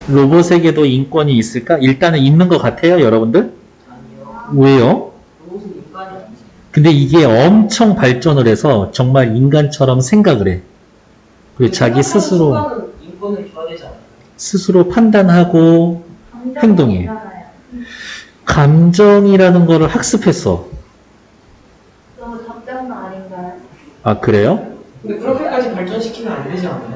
로봇에게도 인권이 있을까? 일단은 있는 것 같아요, 여러분들? 아니요. 왜요? 로봇은 인간이 아니죠. 근데 이게 엄청 발전을 해서 정말 인간처럼 생각을 해. 그리고 자기 스스로, 수많은 인권을 줘야 되지 않아요? 스스로 판단하고 행동해. 있잖아요. 감정이라는 거를 학습했어. 너무 답장도 아닌가요? 아, 그래요? 근데 그렇게까지 발전시키면 안 되지 않아요?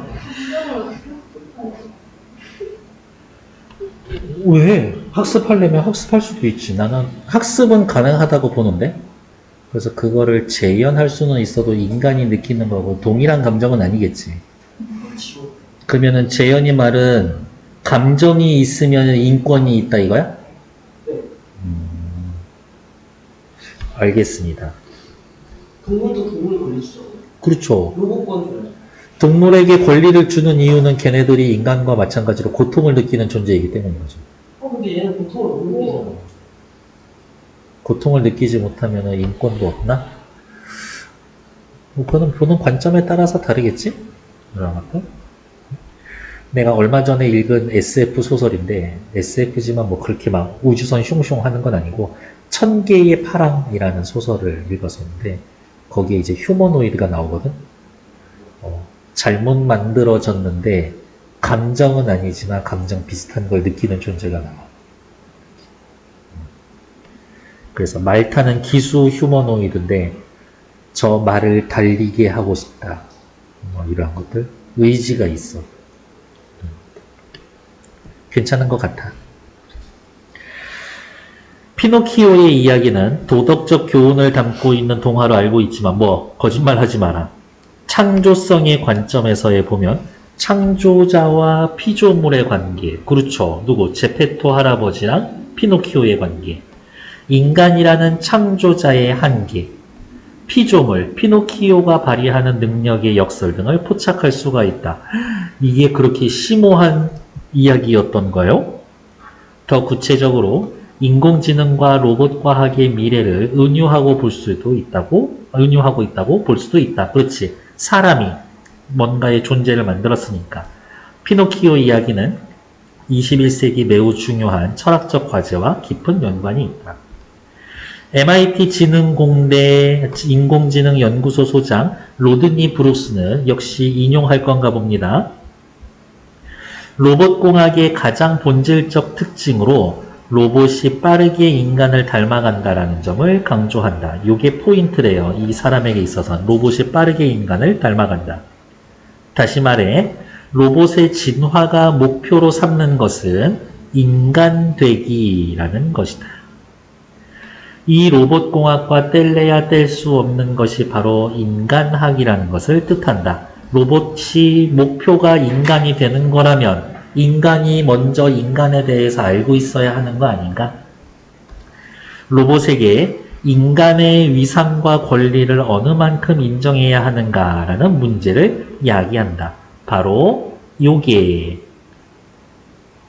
왜? 학습하려면 학습할 수도 있지. 나는 학습은 가능하다고 보는데. 그래서 그거를 재현할 수는 있어도 인간이 느끼는 거고 동일한 감정은 아니겠지. 그렇죠. 그러면은 재현이 말은 감정이 있으면 인권이 있다 이거야? 네. 알겠습니다. 동물도 동물 권리 주잖아요. 그렇죠. 로봇권 줘요. 동물에게 권리를 주는 이유는 걔네들이 인간과 마찬가지로 고통을 느끼는 존재이기 때문인 거죠. 근데 얘는 고통을 못 느끼잖아요. 고통을 느끼지 못하면 인권도 없나? 뭐 그거는 보는 관점에 따라서 다르겠지? 그런 것도. 내가 얼마 전에 읽은 SF 소설인데 SF지만 뭐 그렇게 막 우주선 슝슝 하는 건 아니고 1000개의 파랑이라는 소설을 읽었었는데 거기에 이제 휴머노이드가 나오거든. 잘못 만들어졌는데 감정은 아니지만 감정 비슷한 걸 느끼는 존재가 나와. 그래서 말 타는 기수 휴머노이드인데 저 말을 달리게 하고 싶다. 뭐 이런 것들 의지가 있어. 괜찮은 것 같아. 피노키오의 이야기는 도덕적 교훈을 담고 있는 동화로 알고 있지만 뭐 거짓말하지 마라. 창조성의 관점에서에 보면 창조자와 피조물의 관계, 그렇죠. 누구? 제페토 할아버지랑 피노키오의 관계, 인간이라는 창조자의 한계, 피조물, 피노키오가 발휘하는 능력의 역설 등을 포착할 수가 있다. 이게 그렇게 심오한 이야기였던가요? 더 구체적으로 인공지능과 로봇과학의 미래를 은유하고 있다고 볼 수도 있다. 그렇지. 사람이 뭔가의 존재를 만들었으니까. 피노키오 이야기는 21세기 매우 중요한 철학적 과제와 깊은 연관이 있다. MIT 지능공대 인공지능 연구소 소장 로드니 브룩스는 역시 인용할 건가 봅니다. 로봇공학의 가장 본질적 특징으로 로봇이 빠르게 인간을 닮아간다라는 점을 강조한다. 이게 포인트래요. 이 사람에게 있어서는 로봇이 빠르게 인간을 닮아간다. 다시 말해 로봇의 진화가 목표로 삼는 것은 인간되기라는 것이다. 이 로봇공학과 뗄래야 뗄 수 없는 것이 바로 인간학이라는 것을 뜻한다. 로봇이 목표가 인간이 되는 거라면 인간이 먼저 인간에 대해서 알고 있어야 하는 거 아닌가? 로봇에게 인간의 위상과 권리를 어느 만큼 인정해야 하는가라는 문제를 야기한다. 바로 요게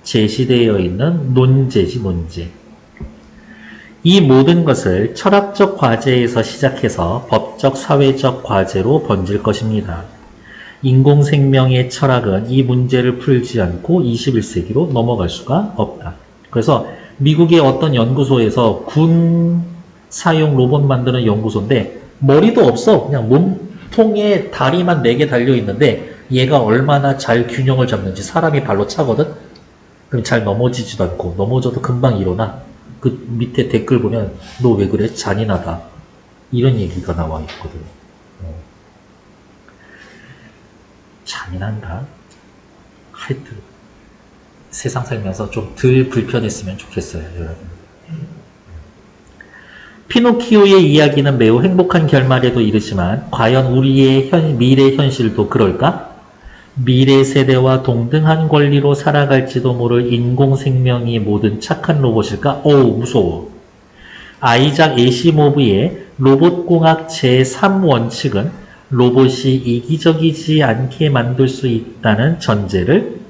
제시되어 있는 논제지, 논제. 이 모든 것을 철학적 과제에서 시작해서 법적, 사회적 과제로 번질 것입니다. 인공생명의 철학은 이 문제를 풀지 않고 21세기로 넘어갈 수가 없다. 그래서 미국의 어떤 연구소에서 군 사용 로봇 만드는 연구소인데 머리도 없어. 그냥 몸통에 다리만 4개 달려있는데 얘가 얼마나 잘 균형을 잡는지 사람이 발로 차거든? 그럼 잘 넘어지지도 않고 넘어져도 금방 일어나. 그 밑에 댓글 보면 너 왜 그래? 잔인하다. 이런 얘기가 나와 있거든. 잔인한가? 하여튼 세상 살면서 좀 덜 불편했으면 좋겠어요, 여러분. 피노키오의 이야기는 매우 행복한 결말에도 이르지만 과연 우리의 미래 현실도 그럴까? 미래 세대와 동등한 권리로 살아갈지도 모를 인공생명이 모든 착한 로봇일까? 어우, 무서워. 아이작 에시모브의 로봇공학 제3원칙은 로봇이 이기적이지 않게 만들 수 있다는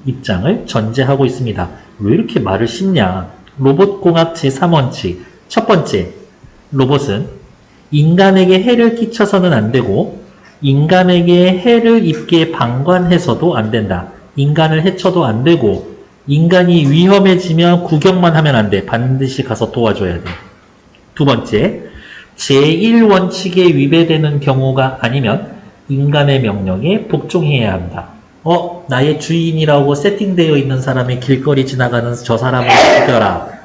입장을 전제하고 있습니다. 왜 이렇게 말을 씹냐? 로봇공학 제3원칙. 첫 번째, 로봇은 인간에게 해를 끼쳐서는 안 되고 인간에게 해를 입게 방관해서도 안 된다. 인간을 해쳐도 안 되고 인간이 위험해지면 구경만 하면 안 돼. 반드시 가서 도와줘야 돼. 두 번째, 제1원칙에 위배되는 경우가 아니면 인간의 명령에 복종해야 한다. 나의 주인이라고 세팅되어 있는 사람이 길거리 지나가는 저 사람을 죽여라.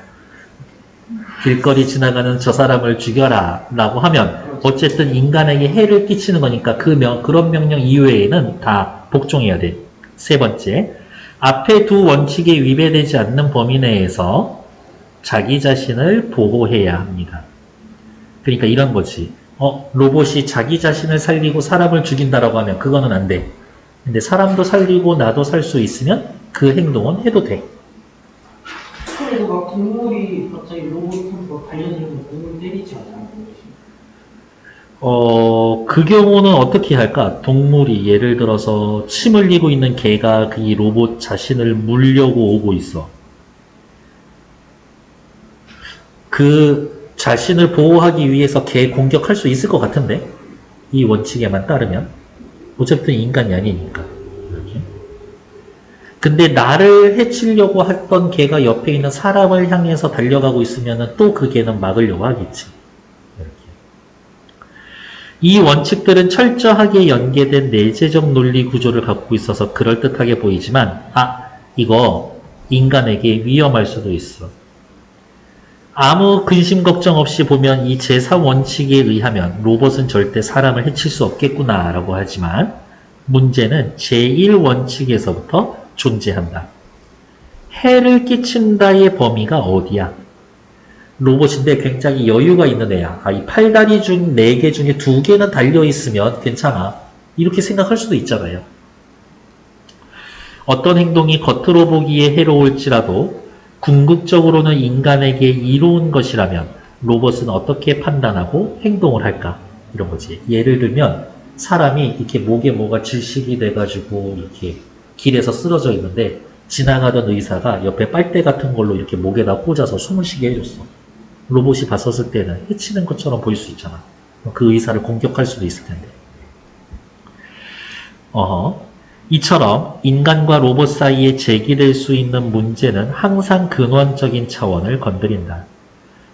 길거리 지나가는 저 사람을 죽여라. 라고 하면 어쨌든 인간에게 해를 끼치는 거니까 그런 명령 이외에는 다 복종해야 돼. 세 번째, 앞에 두 원칙에 위배되지 않는 범위 내에서 자기 자신을 보호해야 합니다. 그러니까 이런 거지. 로봇이 자기 자신을 살리고 사람을 죽인다라고 하면 그거는 안 돼. 근데 사람도 살리고 나도 살 수 있으면 그 행동은 해도 돼. 그래도 막 동물이 갑자기 로봇한테 막 달려들면 동물 때리지 않아요? 그 경우는 어떻게 할까? 동물이 예를 들어서 침 흘리고 있는 개가 이 로봇 자신을 물려고 오고 있어. 그 자신을 보호하기 위해서 개 공격할 수 있을 것 같은데? 이 원칙에만 따르면. 어쨌든 인간이 아니니까. 이렇게. 근데 나를 해치려고 했던 개가 옆에 있는 사람을 향해서 달려가고 있으면 또 그 개는 막으려고 하겠지. 이렇게. 이 원칙들은 철저하게 연계된 내재적 논리 구조를 갖고 있어서 그럴듯하게 보이지만, 이거 인간에게 위험할 수도 있어. 아무 근심 걱정 없이 보면 이 제3원칙에 의하면 로봇은 절대 사람을 해칠 수 없겠구나 라고 하지만 문제는 제1원칙에서부터 존재한다. 해를 끼친다의 범위가 어디야? 로봇인데 굉장히 여유가 있는 애야. 이 팔다리 중 4개 중에 2개는 달려있으면 괜찮아. 이렇게 생각할 수도 있잖아요. 어떤 행동이 겉으로 보기에 해로울지라도 궁극적으로는 인간에게 이로운 것이라면 로봇은 어떻게 판단하고 행동을 할까? 이런 거지. 예를 들면 사람이 이렇게 목에 뭐가 질식이 돼가지고 이렇게 길에서 쓰러져 있는데 지나가던 의사가 옆에 빨대 같은 걸로 이렇게 목에다 꽂아서 숨을 쉬게 해줬어. 로봇이 봤었을 때는 해치는 것처럼 보일 수 있잖아. 그 의사를 공격할 수도 있을 텐데. 이처럼 인간과 로봇 사이에 제기될 수 있는 문제는 항상 근원적인 차원을 건드린다.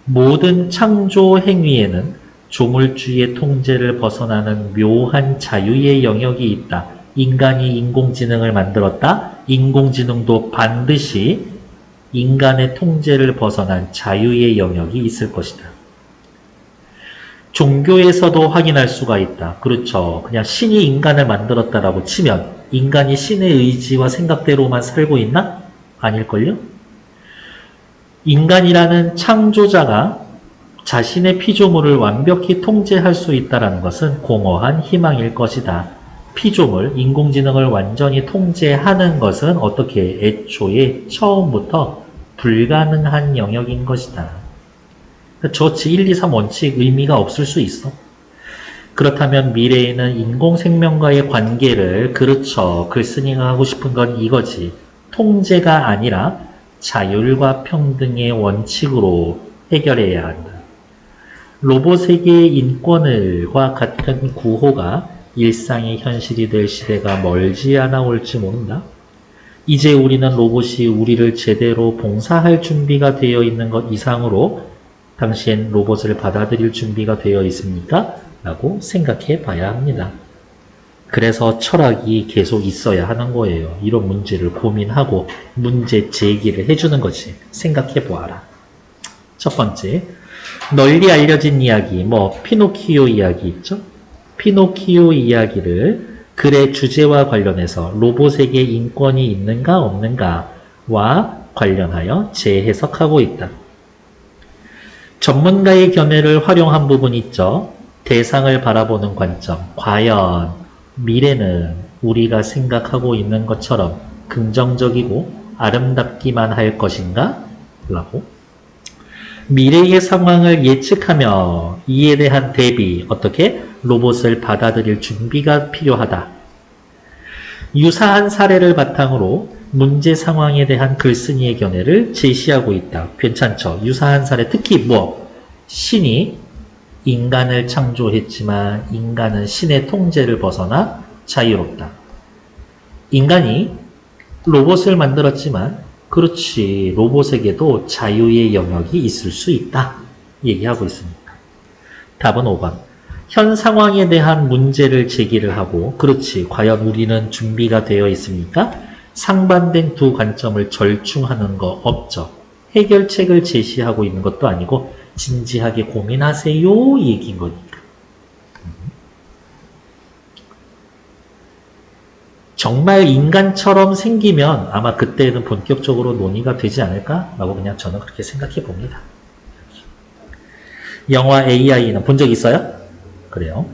모든 창조 행위에는 조물주의 통제를 벗어나는 묘한 자유의 영역이 있다. 인간이 인공지능을 만들었다. 인공지능도 반드시 인간의 통제를 벗어난 자유의 영역이 있을 것이다. 종교에서도 확인할 수가 있다. 그렇죠. 그냥 신이 인간을 만들었다라고 치면 인간이 신의 의지와 생각대로만 살고 있나? 아닐걸요? 인간이라는 창조자가 자신의 피조물을 완벽히 통제할 수 있다는 것은 공허한 희망일 것이다. 피조물, 인공지능을 완전히 통제하는 것은 어떻게 애초에 처음부터 불가능한 영역인 것이다. 저 1, 2, 3 원칙 의미가 없을 수 있어. 그렇다면 미래에는 인공생명과의 관계를 그렇죠. 글쓴이가 하고 싶은 건 이거지. 통제가 아니라 자율과 평등의 원칙으로 해결해야 한다. 로봇에게의 인권을과 같은 구호가 일상의 현실이 될 시대가 멀지 않아 올지 모른다. 이제 우리는 로봇이 우리를 제대로 봉사할 준비가 되어 있는 것 이상으로 당시엔 로봇을 받아들일 준비가 되어 있습니까? 라고 생각해 봐야 합니다. 그래서 철학이 계속 있어야 하는 거예요. 이런 문제를 고민하고 문제 제기를 해주는 거지. 생각해 보아라. 첫 번째, 널리 알려진 이야기, 피노키오 이야기 있죠? 피노키오 이야기를 글의 주제와 관련해서 로봇에게 인권이 있는가 없는가와 관련하여 재해석하고 있다. 전문가의 견해를 활용한 부분이 있죠. 대상을 바라보는 관점, 과연 미래는 우리가 생각하고 있는 것처럼 긍정적이고 아름답기만 할 것인가? 라고. 미래의 상황을 예측하며 이에 대한 대비, 어떻게 로봇을 받아들일 준비가 필요하다. 유사한 사례를 바탕으로 문제 상황에 대한 글쓴이의 견해를 제시하고 있다. 괜찮죠? 유사한 사례, 특히 신이 인간을 창조했지만 인간은 신의 통제를 벗어나 자유롭다. 인간이 로봇을 만들었지만 그렇지. 로봇에게도 자유의 영역이 있을 수 있다. 얘기하고 있습니다. 답은 5번. 현 상황에 대한 문제를 제기를 하고, 그렇지. 과연 우리는 준비가 되어 있습니까? 상반된 두 관점을 절충하는 거 없죠. 해결책을 제시하고 있는 것도 아니고, 진지하게 고민하세요. 얘기인 거니까. 정말 인간처럼 생기면 아마 그때는 본격적으로 논의가 되지 않을까라고 그냥 저는 그렇게 생각해 봅니다. 영화 AI는 본 적 있어요? 그래요.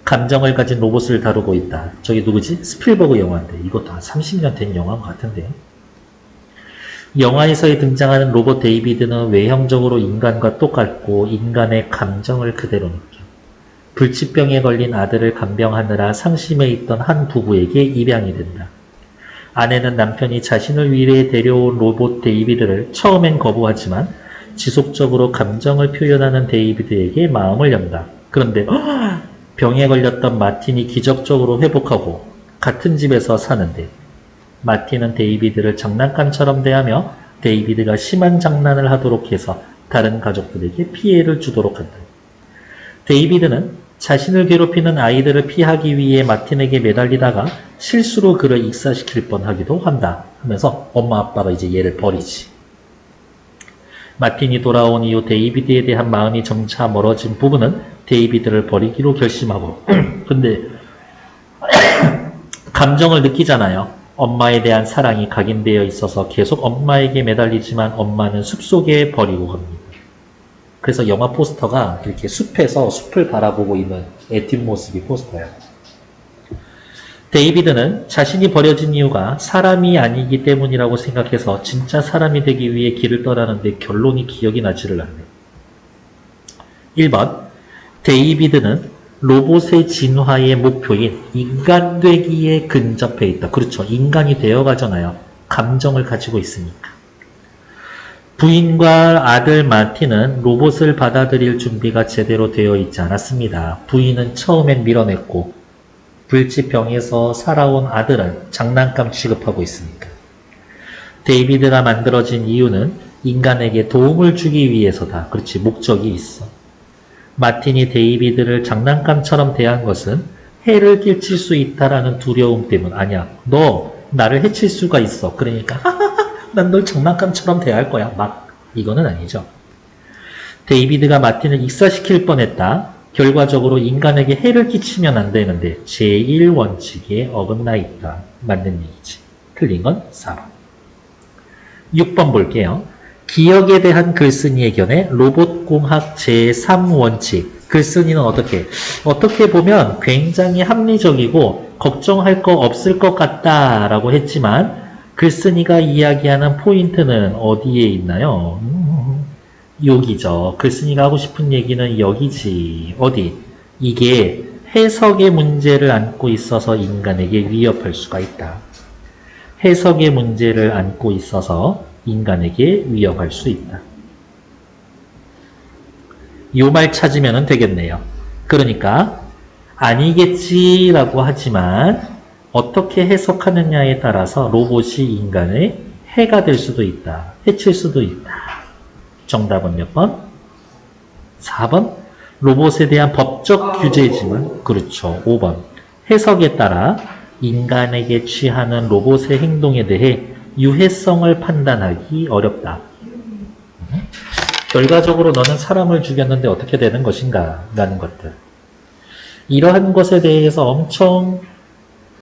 감정을 가진 로봇을 다루고 있다. 저기 누구지? 스필버그 영화인데 이것도 한 30년 된 영화인 것 같은데요. 영화에서 등장하는 로봇 데이비드는 외형적으로 인간과 똑같고 인간의 감정을 그대로 느껴. 불치병에 걸린 아들을 간병하느라 상심해 있던 한 부부에게 입양이 된다. 아내는 남편이 자신을 위해 데려온 로봇 데이비드를 처음엔 거부하지만 지속적으로 감정을 표현하는 데이비드에게 마음을 연다. 그런데 병에 걸렸던 마틴이 기적적으로 회복하고 같은 집에서 사는데 마틴은 데이비드를 장난감처럼 대하며 데이비드가 심한 장난을 하도록 해서 다른 가족들에게 피해를 주도록 한다. 데이비드는 자신을 괴롭히는 아이들을 피하기 위해 마틴에게 매달리다가 실수로 그를 익사시킬 뻔하기도 한다 하면서 엄마 아빠가 이제 얘를 버리지. 마틴이 돌아온 이후 데이비드에 대한 마음이 점차 멀어진 부부는 데이비드를 버리기로 결심하고 근데 감정을 느끼잖아요. 엄마에 대한 사랑이 각인되어 있어서 계속 엄마에게 매달리지만 엄마는 숲속에 버리고 갑니다. 그래서 영화 포스터가 이렇게 숲에서 숲을 바라보고 있는 애 뒷모습이 포스터예요. 데이비드는 자신이 버려진 이유가 사람이 아니기 때문이라고 생각해서 진짜 사람이 되기 위해 길을 떠나는데 결론이 기억이 나지를 않네. 1번. 데이비드는 로봇의 진화의 목표인 인간 되기에 근접해 있다. 그렇죠. 인간이 되어가잖아요. 감정을 가지고 있으니까. 부인과 아들 마틴은 로봇을 받아들일 준비가 제대로 되어 있지 않았습니다. 부인은 처음엔 밀어냈고 불치병에서 살아온 아들은 장난감 취급하고 있으니까. 데이비드가 만들어진 이유는 인간에게 도움을 주기 위해서다. 그렇지. 목적이 있어. 마틴이 데이비드를 장난감처럼 대한 것은 해를 끼칠 수 있다라는 두려움 때문. 아니야. 너 나를 해칠 수가 있어. 그러니까 난 널 장난감처럼 대할 거야. 막 이거는 아니죠. 데이비드가 마틴을 익사시킬 뻔했다. 결과적으로 인간에게 해를 끼치면 안 되는데 제1원칙에 어긋나 있다. 맞는 얘기지. 틀린 건 4번. 6번 볼게요. 기억에 대한 글쓴이의 견해 로봇공학 제3원칙. 글쓴이는 어떻게 보면 굉장히 합리적이고 걱정할 거 없을 것 같다라고 했지만 글쓴이가 이야기하는 포인트는 어디에 있나요? 여기죠. 글쓴이가 하고 싶은 얘기는 여기지. 어디? 이게 해석의 문제를 안고 있어서 인간에게 위협할 수가 있다. 해석의 문제를 안고 있어서 인간에게 위협할 수 있다. 이 말 찾으면 되겠네요. 그러니까 아니겠지라고 하지만 어떻게 해석하느냐에 따라서 로봇이 인간의 해가 될 수도 있다. 해칠 수도 있다. 정답은 몇 번? 4번. 로봇에 대한 법적 규제지만 그렇죠. 5번. 해석에 따라 인간에게 취하는 로봇의 행동에 대해 유해성을 판단하기 어렵다. 결과적으로 너는 사람을 죽였는데 어떻게 되는 것인가? 라는 것들. 이러한 것에 대해서 엄청